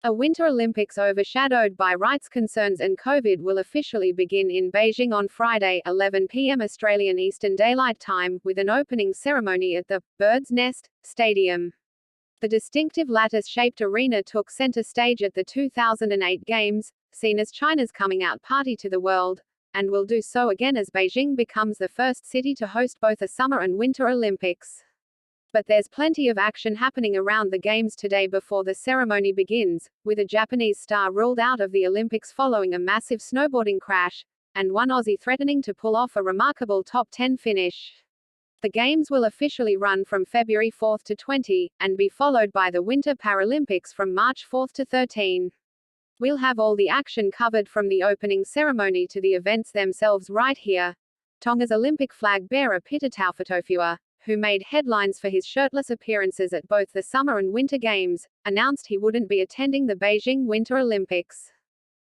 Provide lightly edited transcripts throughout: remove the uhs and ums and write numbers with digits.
A Winter Olympics overshadowed by rights concerns and COVID will officially begin in Beijing on Friday, 11 p.m. Australian Eastern Daylight Time, with an opening ceremony at the Bird's Nest Stadium. The distinctive lattice-shaped arena took center stage at the 2008 Games, seen as China's coming-out party to the world, and will do so again as Beijing becomes the first city to host both a Summer and Winter Olympics. But there's plenty of action happening around the Games today before the ceremony begins, with a Japanese star ruled out of the Olympics following a massive snowboarding crash, and one Aussie threatening to pull off a remarkable top 10 finish. The Games will officially run from February 4 to 20, and be followed by the Winter Paralympics from March 4 to 13. We'll have all the action covered from the opening ceremony to the events themselves right here. Tongas Olympic flag bearer Peter Taufotofua, who made headlines for his shirtless appearances at both the Summer and Winter Games, announced he wouldn't be attending the Beijing Winter Olympics.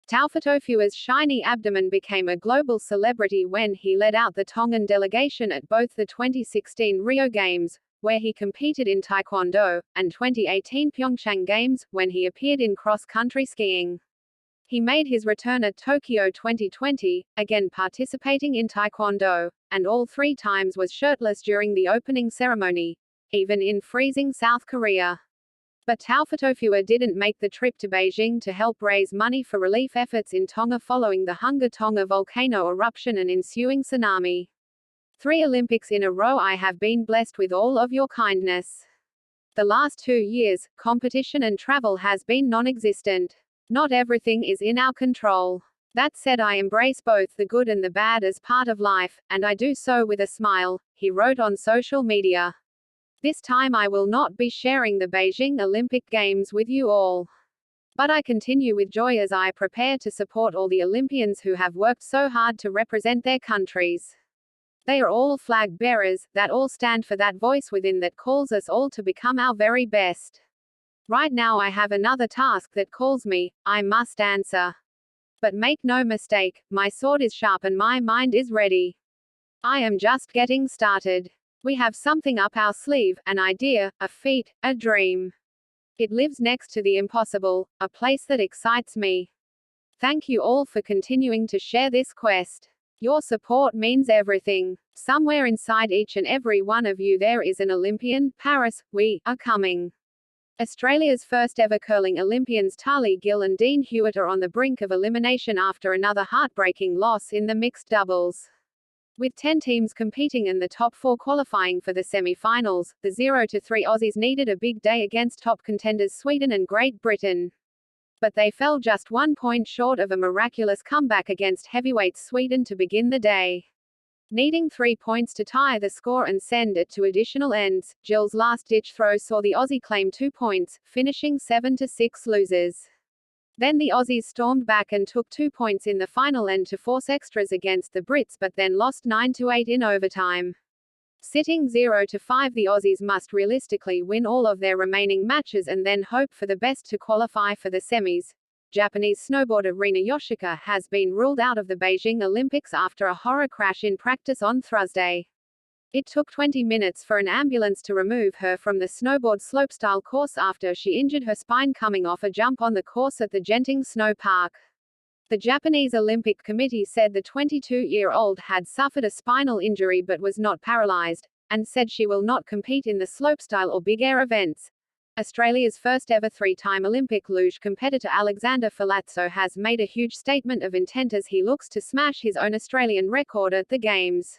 Taufotofua's shiny abdomen became a global celebrity when he led out the Tongan delegation at both the 2016 Rio Games, where he competed in Taekwondo, and 2018 Pyeongchang Games, when he appeared in cross-country skiing. He made his return at Tokyo 2020, again participating in Taekwondo, and all three times was shirtless during the opening ceremony, even in freezing South Korea. But Taufotofua didn't make the trip to Beijing to help raise money for relief efforts in Tonga following the Hunga Tonga volcano eruption and ensuing tsunami. 3 Olympics in a row. I have been blessed with all of your kindness. The last 2 years, competition and travel has been non-existent. Not everything is in our control. That said, I embrace both the good and the bad as part of life, and I do so with a smile, he wrote on social media. This time I will not be sharing the Beijing Olympic Games with you all. But I continue with joy as I prepare to support all the Olympians who have worked so hard to represent their countries. They are all flag bearers, that all stand for that voice within that calls us all to become our very best. Right now I have another task that calls me, I must answer. But make no mistake, my sword is sharp and my mind is ready. I am just getting started. We have something up our sleeve, an idea, a feat, a dream. It lives next to the impossible, a place that excites me. Thank you all for continuing to share this quest. Your support means everything. Somewhere inside each and every one of you there is an Olympian. Paris, we are coming. Australia's first ever curling Olympians Tali Gill and Dean Hewitt are on the brink of elimination after another heartbreaking loss in the mixed doubles. With 10 teams competing and the top 4 qualifying for the semi-finals, the 0-3 Aussies needed a big day against top contenders Sweden and Great Britain. But they fell just 1 point short of a miraculous comeback against heavyweights Sweden to begin the day. Needing 3 points to tie the score and send it to additional ends, Gill's last-ditch throw saw the Aussie claim 2 points, finishing 7-6 losers. Then the Aussies stormed back and took 2 points in the final end to force extras against the Brits but then lost 9-8 in overtime. Sitting 0-5, the Aussies must realistically win all of their remaining matches and then hope for the best to qualify for the semis. Japanese snowboarder Rina Yoshika has been ruled out of the Beijing Olympics after a horror crash in practice on Thursday. It took 20 minutes for an ambulance to remove her from the snowboard slopestyle course after she injured her spine coming off a jump on the course at the Genting Snow Park. The Japanese Olympic Committee said the 22-year-old had suffered a spinal injury but was not paralyzed, and said she will not compete in the slopestyle or big air events. Australia's first ever 3-time Olympic luge competitor Alexander Falazzo has made a huge statement of intent as he looks to smash his own Australian record at the Games.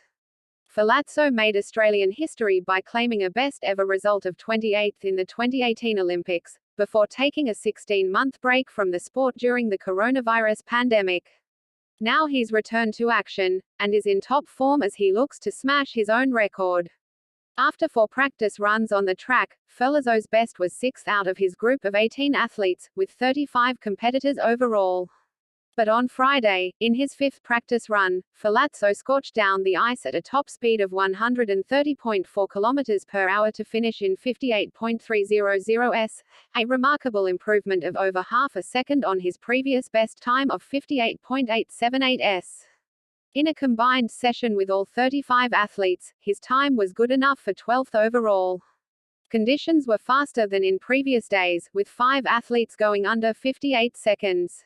Falazzo made Australian history by claiming a best-ever result of 28th in the 2018 Olympics, before taking a 16-month break from the sport during the coronavirus pandemic. Now he's returned to action, and is in top form as he looks to smash his own record. After 4 practice runs on the track, Falazzo's best was 6th out of his group of 18 athletes, with 35 competitors overall. But on Friday, in his 5th practice run, Falazzo scorched down the ice at a top speed of 130.4 km per hour to finish in 58.300 s, a remarkable improvement of over half a second on his previous best time of 58.878 s. In a combined session with all 35 athletes, his time was good enough for 12th overall. Conditions were faster than in previous days, with 5 athletes going under 58 seconds.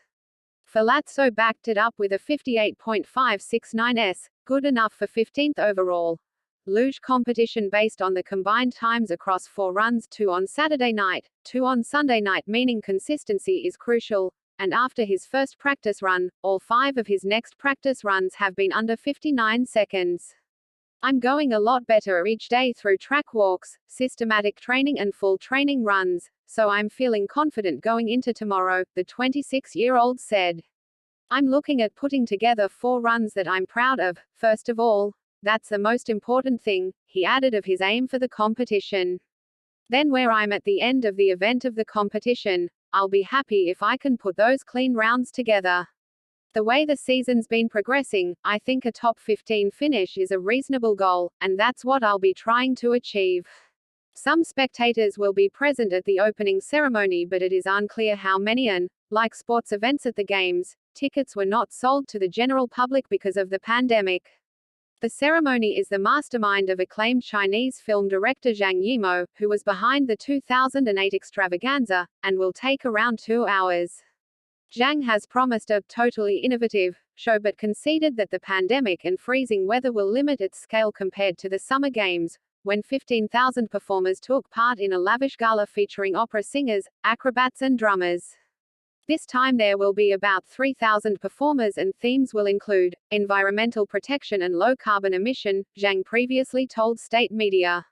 Falazzo backed it up with a 58.569s, good enough for 15th overall. Luge competition based on the combined times across 4 runs, 2 on Saturday night, 2 on Sunday night, meaning consistency is crucial, and after his first practice run, all 5 of his next practice runs have been under 59 seconds. I'm going a lot better each day through track walks, systematic training and full training runs, so I'm feeling confident going into tomorrow, the 26-year-old said. I'm looking at putting together 4 runs that I'm proud of, first of all. That's the most important thing, he added of his aim for the competition. Then where I'm at the end of the event of the competition, I'll be happy if I can put those clean rounds together. The way the season's been progressing, I think a top 15 finish is a reasonable goal, and that's what I'll be trying to achieve. Some spectators will be present at the opening ceremony, but it is unclear how many, and, like sports events at the Games, tickets were not sold to the general public because of the pandemic. The ceremony is the mastermind of acclaimed Chinese film director Zhang Yimou, who was behind the 2008 extravaganza, and will take around 2 hours. Zhang has promised a totally innovative show but conceded that the pandemic and freezing weather will limit its scale compared to the Summer Games, when 15,000 performers took part in a lavish gala featuring opera singers, acrobats and drummers. This time there will be about 3,000 performers and themes will include environmental protection and low carbon emission, Zhang previously told state media.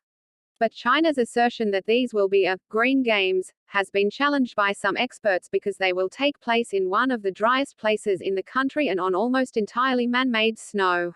But China's assertion that these will be green games has been challenged by some experts because they will take place in one of the driest places in the country and on almost entirely man-made snow.